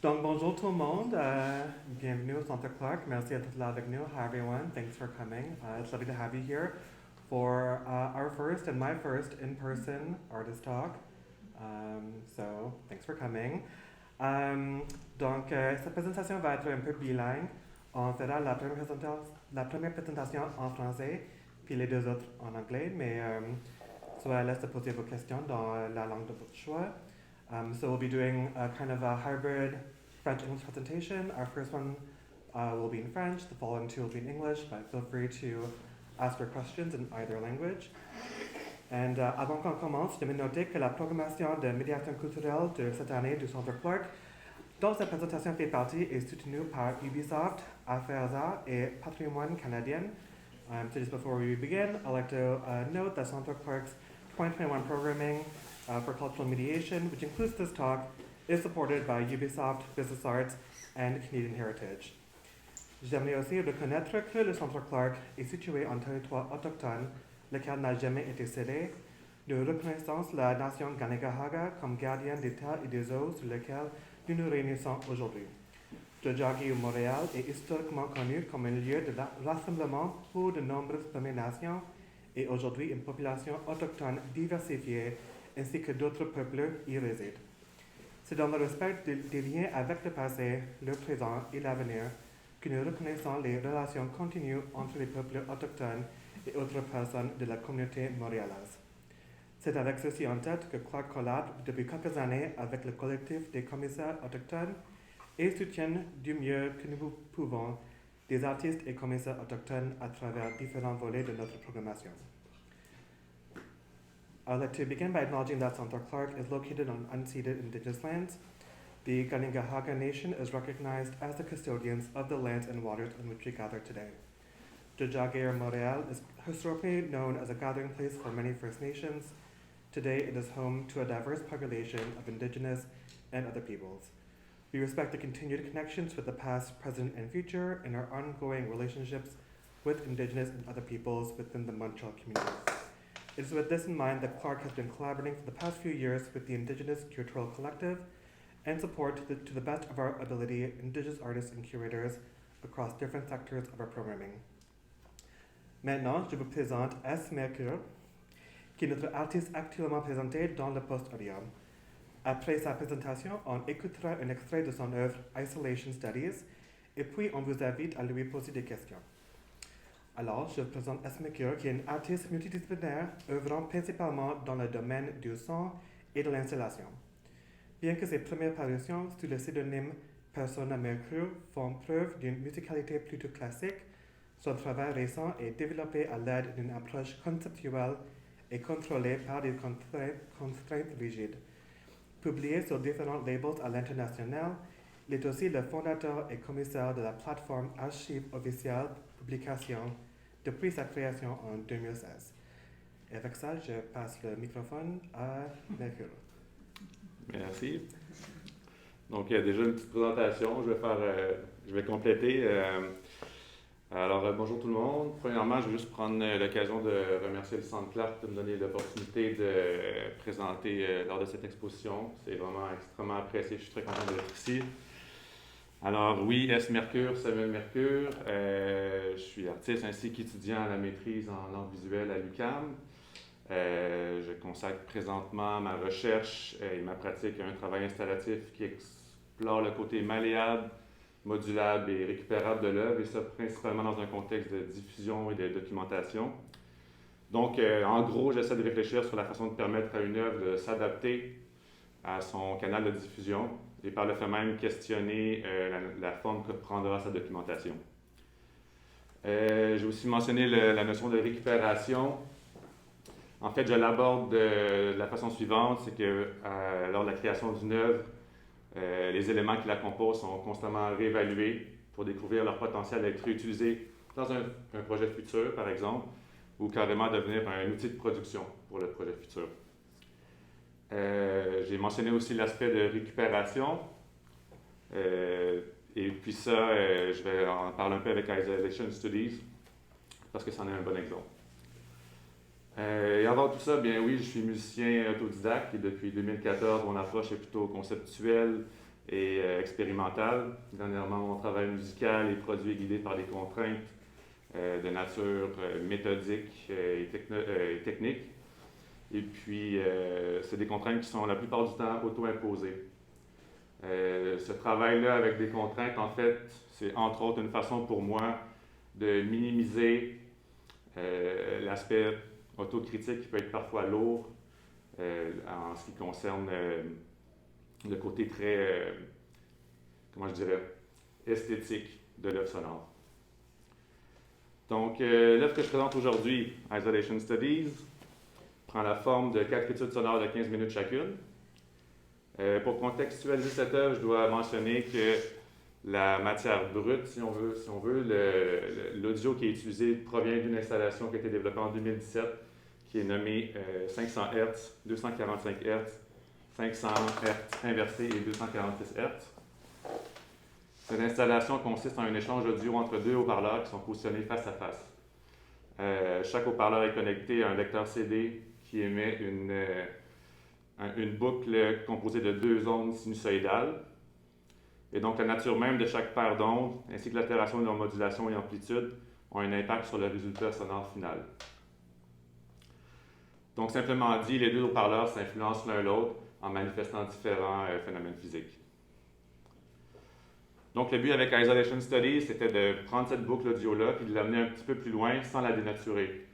Donc, bonjour tout le monde. Bienvenue au Centre Clark. Merci d'être là avec nous. Hi, everyone. Thanks for coming. It's lovely to have you here for our first and my first in-person artist talk. So, thanks for coming. Cette présentation va être un peu bilingue. On fera la première présentation en français, puis les deux autres en anglais, mais soyez à l'aise de poser vos questions dans la langue de votre choix. So we'll be doing a kind of a hybrid French-English presentation. Our first one will be in French, the following two will be in English, but feel free to ask your questions in either language. And avant qu'on commence, je vais noter que la programmation de médiation culturelle de cette année du Centre Clark, dont cette présentation fait partie, est soutenue par Ubisoft, Affaires Arts et Patrimoine canadien. So just before we begin, I'd like to note that Centre Clark's 2021 programming for cultural mediation, which includes this talk, is supported by Ubisoft, Business Arts, and Canadian Heritage. J'aimerais aussi reconnaître que le Centre Clark est situé en territoire autochtone, lequel n'a jamais été cédé. Nous reconnaissons la nation Kanien'kehá:ka comme gardienne des terres et des eaux sur lesquelles nous nous réunissons aujourd'hui. Tiohtià:ke, Montréal, est historiquement connu comme un lieu de rassemblement pour de nombreuses Premières Nations et aujourd'hui une population autochtone diversifiée ainsi que d'autres peuples y résident. C'est dans le respect des liens avec le passé, le présent et l'avenir que nous reconnaissons les relations continues entre les peuples autochtones et autres personnes de la communauté montréalaise. C'est avec ceci en tête que Clark collabore depuis quelques années avec le collectif des commissaires autochtones et soutient du mieux que nous pouvons des artistes et commissaires autochtones à travers différents volets de notre programmation. I'd like to begin by acknowledging that Centre Clark is located on unceded Indigenous lands. The Kanien'kehá:ka Nation is recognized as the custodians of the lands and waters on which we gather today. Tiohtià:ke Montréal is historically known as a gathering place for many First Nations. Today, it is home to a diverse population of Indigenous and other peoples. We respect the continued connections with the past, present, and future, and our ongoing relationships with Indigenous and other peoples within the Montreal community. It is with this in mind that Clark has been collaborating for the past few years with the Indigenous Curatorial Collective and support to the best of our ability Indigenous artists and curators across different sectors of our programming. Maintenant, je vous présente S. Mercure, qui est notre artiste actuellement présenté dans le post-audium. Après sa présentation, on écoutera un extrait de son œuvre Isolation Studies, et puis on vous invite à lui poser des questions. Alors, je vous présente S. Mercure, qui est un artiste multidisciplinaire œuvrant principalement dans le domaine du son et de l'installation. Bien que ses premières parutions sous le pseudonyme Persona Mercure font preuve d'une musicalité plutôt classique, son travail récent est développé à l'aide d'une approche conceptuelle et contrôlée par des constraintes rigides. Publié sur différents labels à l'international, il est aussi le fondateur et commissaire de la plateforme Archive officielle publication depuis sa création en 2016. Et avec ça, je passe le microphone à Mercure. Merci. Donc, il y a déjà une petite présentation. Je vais compléter. Bonjour tout le monde. Premièrement, je vais juste prendre l'occasion de remercier le Centre Clark de me donner l'opportunité de présenter lors de cette exposition. C'est vraiment extrêmement apprécié. Je suis très content d'être ici. Alors, oui, S. Mercure, Samuel Mercure. Je suis artiste ainsi qu'étudiant à la maîtrise en art visuel à l'UQAM. Je consacre présentement ma recherche et ma pratique à un travail installatif qui explore le côté malléable, modulable et récupérable de l'œuvre, et ça principalement dans un contexte de diffusion et de documentation. Donc, en gros, j'essaie de réfléchir sur la façon de permettre à une œuvre de s'adapter à son canal de diffusion et par le fait même questionner la forme que prendra sa documentation. J'ai aussi mentionné la notion de récupération. En fait, je l'aborde de la façon suivante, c'est que lors de la création d'une œuvre, les éléments qui la composent sont constamment réévalués pour découvrir leur potentiel à être réutilisé dans un projet futur, par exemple, ou carrément devenir un outil de production pour le projet futur. J'ai mentionné aussi l'aspect de récupération. Et puis ça, je vais en parler un peu avec Isolation Studies, parce que c'en est un bon exemple. Et avant tout ça, bien oui, je suis musicien autodidacte et depuis 2014, mon approche est plutôt conceptuelle et expérimentale. Dernièrement, mon travail musical est produit et guidé par des contraintes de nature méthodique et technique. Et puis, c'est des contraintes qui sont la plupart du temps auto-imposées. Ce travail-là avec des contraintes, en fait, c'est entre autres une façon pour moi de minimiser l'aspect autocritique qui peut être parfois lourd en ce qui concerne le côté très, comment je dirais, esthétique de l'œuvre sonore. Donc, l'œuvre que je présente aujourd'hui, Isolation Studies, prend la forme de 4 études sonores de 15 minutes chacune. Pour contextualiser cette œuvre, je dois mentionner que la matière brute, si on veut, l'audio qui est utilisé provient d'une installation qui a été développée en 2017, qui est nommée 500 Hz, 245 Hz, 500 Hz inversé et 246 Hz. Cette installation consiste en un échange audio entre deux haut-parleurs qui sont positionnés face à face. Chaque haut-parleur est connecté à un lecteur CD qui émet une boucle composée de 2 ondes sinusoïdales. Et donc, la nature même de chaque paire d'ondes, ainsi que l'altération de leur modulation et amplitude, ont un impact sur le résultat sonore final. Donc, simplement dit, les deux haut-parleurs s'influencent l'un l'autre en manifestant différents phénomènes physiques. Donc, le but avec Isolation Studies, c'était de prendre cette boucle audio-là et de l'amener un petit peu plus loin sans la dénaturer.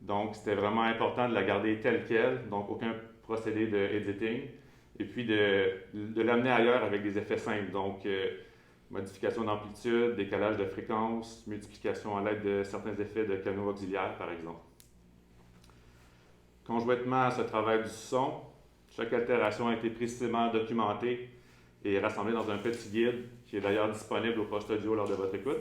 Donc, c'était vraiment important de la garder telle qu'elle, donc aucun procédé de editing, et puis de l'amener ailleurs avec des effets simples, donc modification d'amplitude, décalage de fréquence, multiplication à l'aide de certains effets de canaux auxiliaires, par exemple. Conjointement à ce travail du son, chaque altération a été précisément documentée et rassemblée dans un petit guide qui est d'ailleurs disponible au poste audio lors de votre écoute.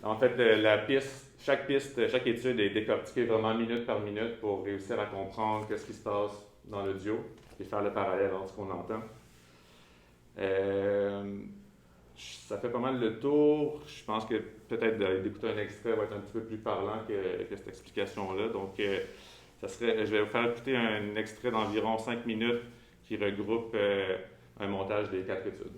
En fait, chaque étude est décortiquée vraiment minute par minute pour réussir à comprendre ce qui se passe dans l'audio et faire le parallèle entre ce qu'on entend. Ça fait pas mal le tour. Je pense que peut-être d'écouter un extrait va être un petit peu plus parlant que cette explication-là. Donc, je vais vous faire écouter un extrait d'environ 5 minutes qui regroupe un montage des 4 études.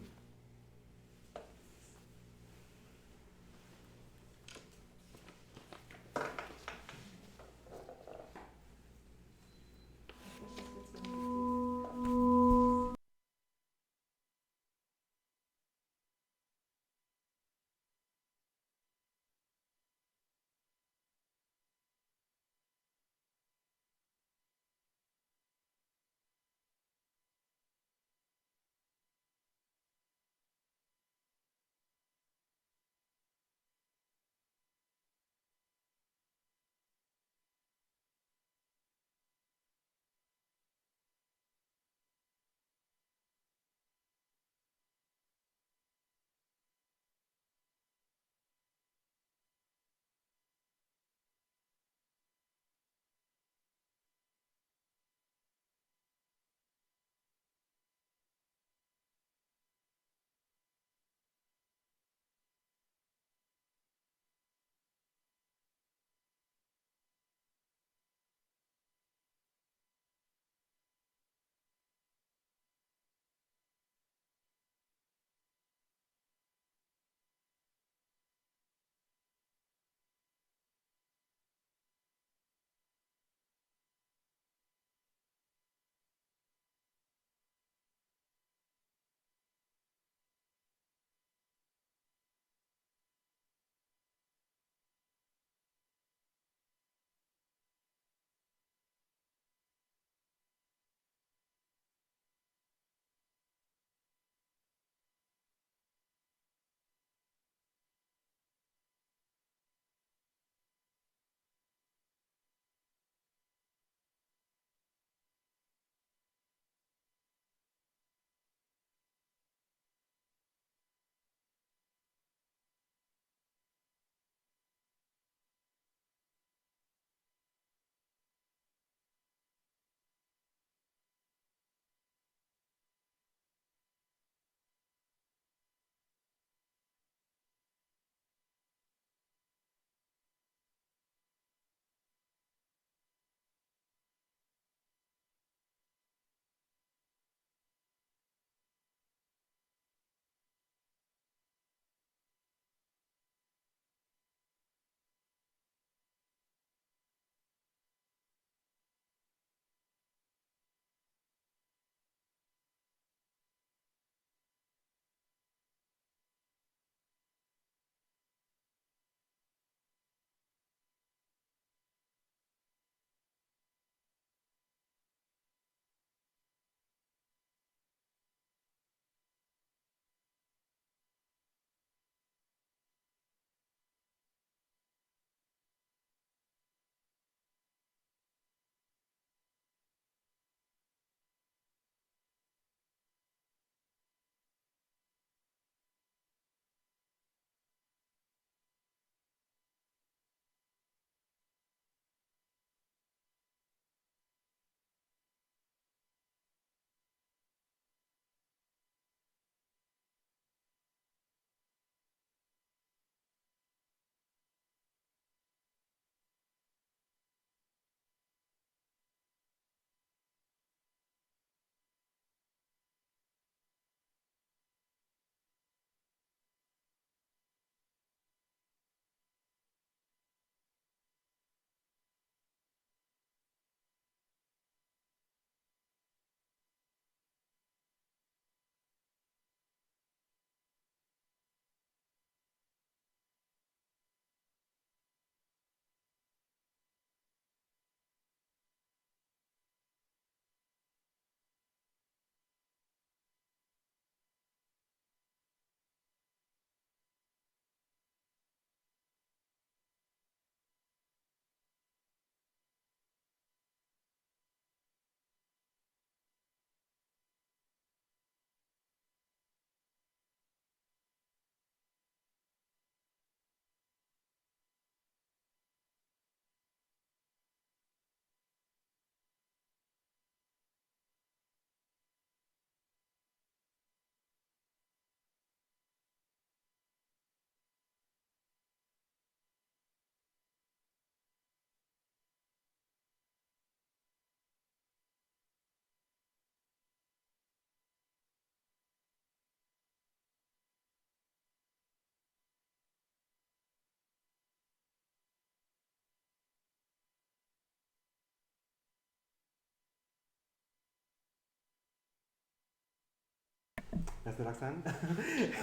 Merci Roxane.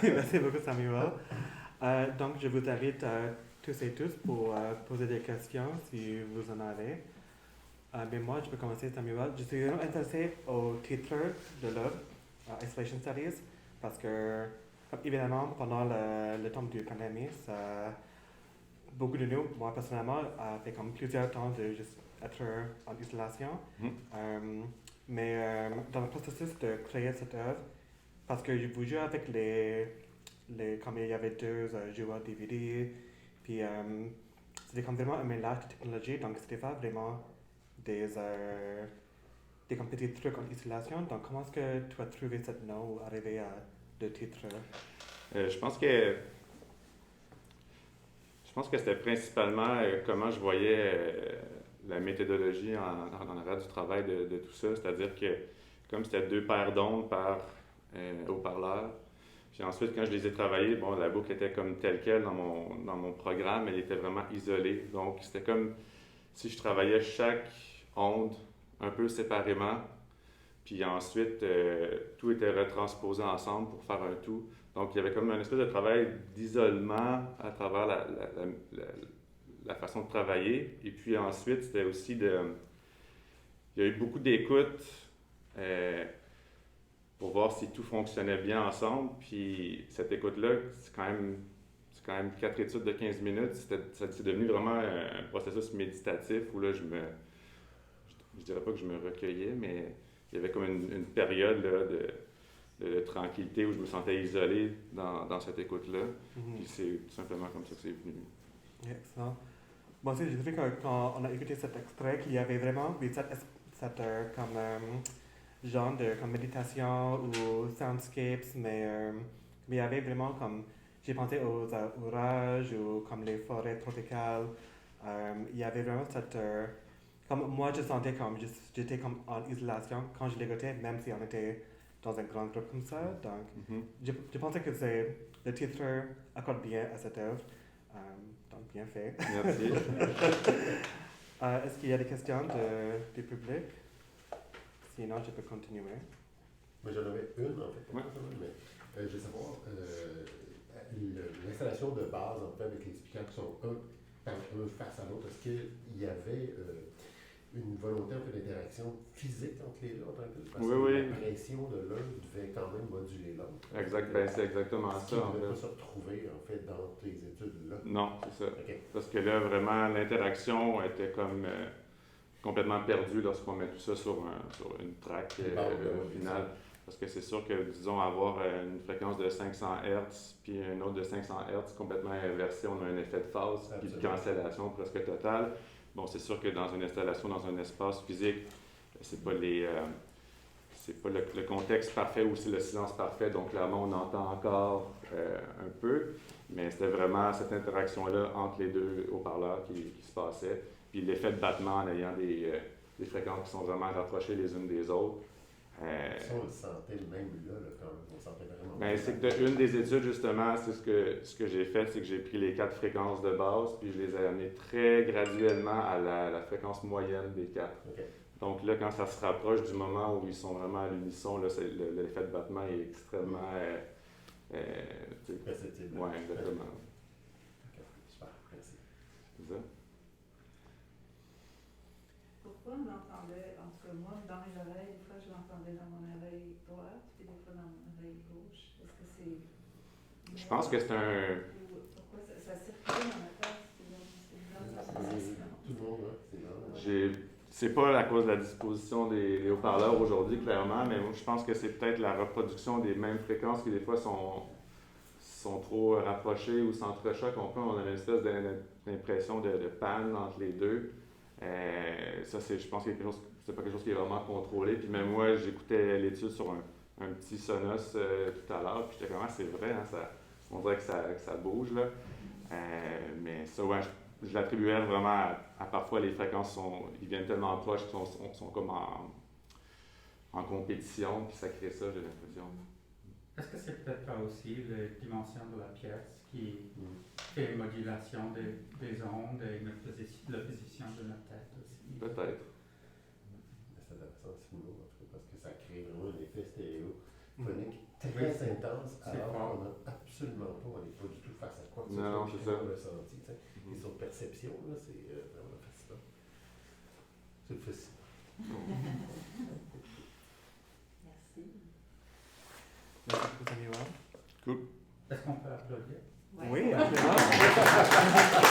Merci beaucoup Samuel. Donc je vous invite tous et tous pour poser des questions si vous en avez. Mais moi, je peux commencer Samuel. Je suis vraiment intéressé au titre de l'œuvre, Isolation Studies, parce que évidemment pendant le temps du pandémie, beaucoup de nous, moi personnellement, a fait comme plusieurs temps de juste être en isolation. Mais dans le processus de créer cette œuvre, parce que vous jouez avec comme il y avait deux joueurs DVD, puis c'était comme vraiment un mélange de technologie, donc c'était pas vraiment des comme petits trucs en isolation. Donc comment est-ce que tu as trouvé cette nom ou arrivé à deux titres? Je pense que c'était principalement comment je voyais la méthodologie en arrière du travail de tout ça. C'est-à-dire que comme c'était 2 paires d'ondes par haut-parleur, puis ensuite, quand je les ai travaillés, bon, la boucle était comme telle quelle dans mon programme, elle était vraiment isolée. Donc, c'était comme si je travaillais chaque onde un peu séparément, puis ensuite, tout était retransposé ensemble pour faire un tout. Donc, il y avait comme une espèce de travail d'isolement à travers la façon de travailler. Et puis ensuite, c'était aussi il y a eu beaucoup d'écoute pour voir si tout fonctionnait bien ensemble. Puis cette écoute-là, c'est quand même 4 études de 15 minutes. C'est devenu vraiment un processus méditatif où là, je dirais pas que je me recueillais, mais il y avait comme une période là, de tranquillité où je me sentais isolé dans cette écoute-là. Puis c'est tout simplement comme ça que c'est venu. Excellent. Moi aussi, j'ai trouvé que quand on a écouté cet extrait, qu'il y avait vraiment cette comme, genre de comme méditation ou soundscapes, mais il y avait vraiment comme, j'ai pensé aux orages ou comme les forêts tropicales. Il y avait vraiment comme moi je sentais comme j'étais comme en isolation quand je l'écoutais, même si on était dans un grand groupe comme ça. Donc je pensais que le titre accorde bien à cette œuvre. Donc bien fait. Merci. Est-ce qu'il y a des questions du public? Sinon, je peux continuer. Moi, j'en avais une, en fait. Ouais. Mais, je veux savoir, l'installation de base, en fait, avec les speakers qui sont un face à l'autre, est-ce qu'il y avait une volonté, en fait, d'interaction physique entre les deux en tant que tel? Parce que la pression de l'un devait quand même moduler l'autre. Exact, ben, c'est exactement ça. On ne devait pas se retrouver, en fait, dans tes études-là. Non, c'est ça. Okay. Parce que là, vraiment, l'interaction était comme complètement perdue lorsqu'on met tout ça sur une track finale. Parce que c'est sûr que, disons, avoir une fréquence de 500 Hz puis une autre de 500 Hz complètement inversée, on a un effet de phase puis de cancellation presque totale. Bon, c'est sûr que dans une installation, dans un espace physique, c'est pas le contexte parfait ou c'est le silence parfait, donc clairement on entend encore un peu, mais c'était vraiment cette interaction-là entre les deux haut-parleurs qui se passait, puis l'effet de battement en ayant des fréquences qui sont vraiment rapprochées les unes des autres. Ça, on le sentait même là quand même, on sentait vraiment. Ben, c'est que une des études, justement, c'est ce que j'ai fait, c'est que j'ai pris les 4 fréquences de base, puis je les ai amenées très graduellement à la fréquence moyenne des 4. Okay. Donc là, quand ça se rapproche du moment où ils sont vraiment à l'unisson, là, l'effet de battement est extrêmement perceptible. Oui, exactement. Okay. Super, merci. C'est ça. Pourquoi on l'entendait, en tout cas moi, dans mes oreilles, des fois je l'entendais dans mon oreille droite, puis des fois dans mon oreille gauche. Est-ce que c'est... Je pense que c'est un... Pourquoi ça circulait dans ma tête? Tout le monde, c'est C'est pas à cause de la disposition des haut-parleurs aujourd'hui, clairement, mais moi, je pense que c'est peut-être la reproduction des mêmes fréquences qui, des fois, sont trop rapprochées ou s'entrechoquent. On a une espèce d'impression de panne entre les deux. Ça, je pense que c'est pas quelque chose qui est vraiment contrôlé. Puis même moi, j'écoutais l'étude sur un petit Sonos tout à l'heure, puis j'étais comme, c'est vrai, hein, on dirait que ça bouge, là. Mais ça, ouais, je l'attribuais vraiment à parfois les fréquences ils viennent tellement proches qu'ils sont comme en compétition, puis ça crée ça, j'ai l'impression. Est-ce que c'est peut-être pas aussi la dimension de la pièce qui fait une modulation des ondes et la position de notre tête aussi? Peut-être. C'est intéressant, c'est nouveau, en tout cas, parce que ça crée vraiment un effet stéréo. phonique très Oui, intense, c'est alors fort. qu'on n'a absolument pas, on n'est pas du tout face à quoi que ce Non, soit, c'est ça. on l'a senti, tu sais. Et sur perception, là, c'est vraiment fascinant. C'est fascinant. Merci. Merci beaucoup, Samuel. Cool. Est-ce qu'on peut applaudir? Oui, absolument.